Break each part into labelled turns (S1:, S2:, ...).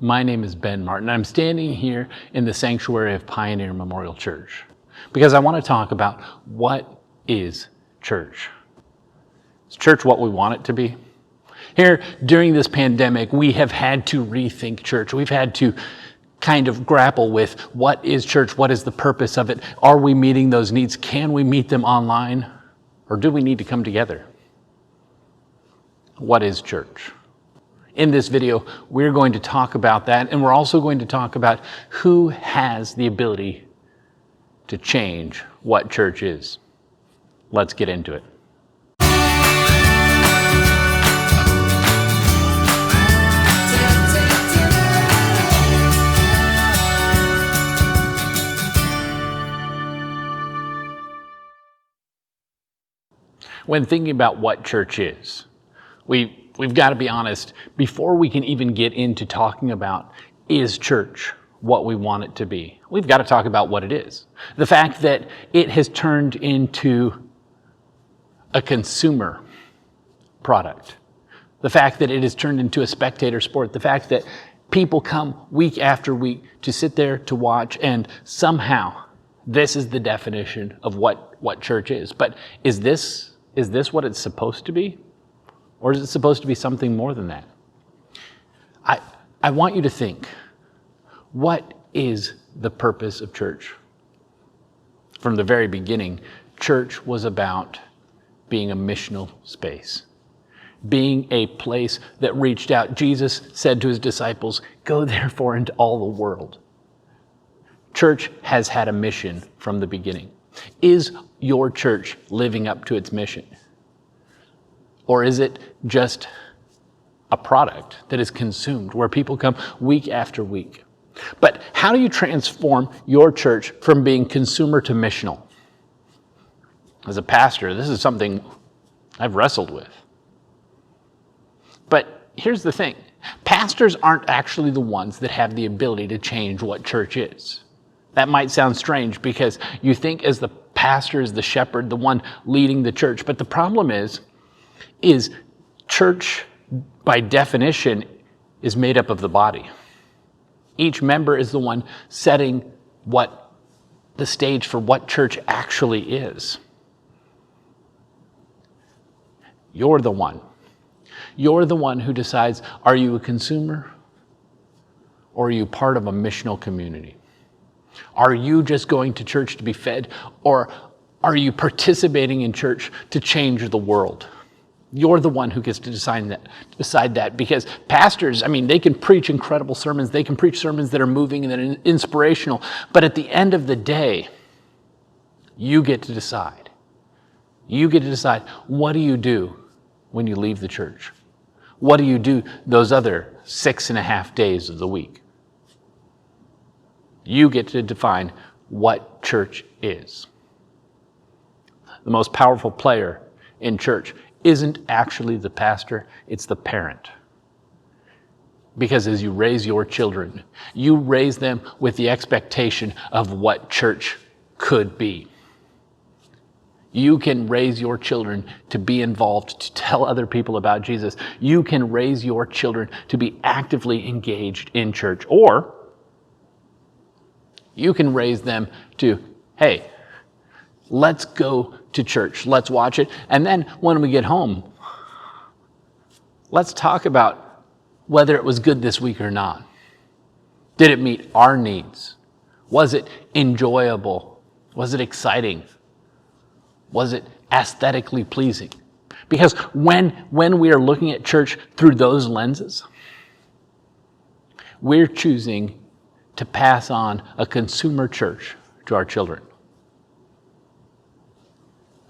S1: My name is Ben Martin. I'm standing here in the sanctuary of Pioneer Memorial Church because I want to talk about what is church. Is church what we want it to be? Here, during this pandemic, we have had to rethink church. We've had to kind of grapple with what is church? What is the purpose of it? Are we meeting those needs? Can we meet them online? Or do we need to come together? What is church? In this video, we're going to talk about that, and we're also going to talk about who has the ability to change what church is. Let's get into it. When thinking about what church is, we've got to be honest, before we can even get into talking about is church what we want it to be, we've got to talk about what it is. The fact that it has turned into a consumer product. The fact that it has turned into a spectator sport. The fact that people come week after week to sit there to watch, and somehow this is the definition of what church is. But is this what it's supposed to be? Or is it supposed to be something more than that? I want you to think, what is the purpose of church? From the very beginning, church was about being a missional space, being a place that reached out. Jesus said to his disciples, "Go therefore into all the world." Church has had a mission from the beginning. Is your church living up to its mission? Or is it just a product that is consumed where people come week after week? But how do you transform your church from being consumer to missional? As a pastor, this is something I've wrestled with. But here's the thing. Pastors aren't actually the ones that have the ability to change what church is. That might sound strange because you think as the pastor, as the shepherd, the one leading the church. But the problem is church, by definition, is made up of the body. Each member is the one setting the stage for what church actually is. You're the one. You're the one who decides, are you a consumer or are you part of a missional community? Are you just going to church to be fed, or are you participating in church to change the world? You're the one who gets to decide that, because pastors, they can preach incredible sermons. They can preach sermons that are moving and that are inspirational. But at the end of the day, you get to decide. You get to decide, what do you do when you leave the church? What do you do those other 6.5 days of the week? You get to define what church is. The most powerful player in church isn't actually the pastor, it's the parent. Because as you raise your children, you raise them with the expectation of what church could be. You can raise your children to be involved, to tell other people about Jesus. You can raise your children to be actively engaged in church. Or you can raise them to, hey, let's go to church. Let's watch it. And then when we get home, let's talk about whether it was good this week or not. Did it meet our needs? Was it enjoyable? Was it exciting? Was it aesthetically pleasing? Because when we are looking at church through those lenses, we're choosing to pass on a consumer church to our children.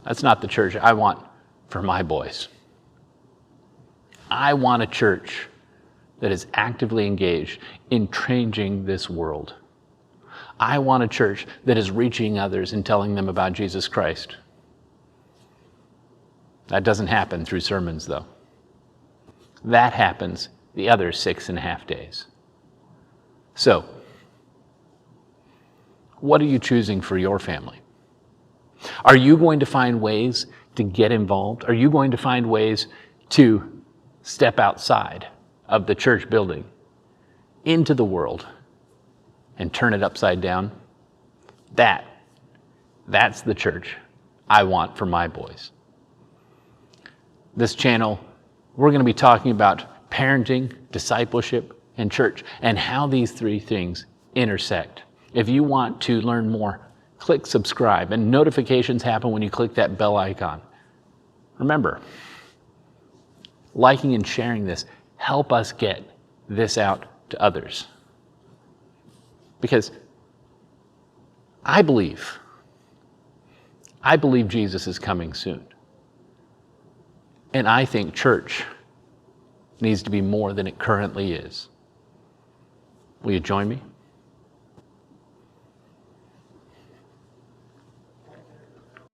S1: That's not the church I want for my boys. I want a church that is actively engaged in changing this world. I want a church that is reaching others and telling them about Jesus Christ. That doesn't happen through sermons, though. That happens the other 6.5 days. So, what are you choosing for your family? Are you going to find ways to get involved? Are you going to find ways to step outside of the church building into the world and turn it upside down, that's the church I want for my boys. This channel, we're going to be talking about parenting, discipleship, and church, and how these three things intersect. If you want to learn more, click subscribe, and notifications happen when you click that bell icon. Remember, liking and sharing this help us get this out to others. Because I believe Jesus is coming soon. And I think church needs to be more than it currently is. Will you join me?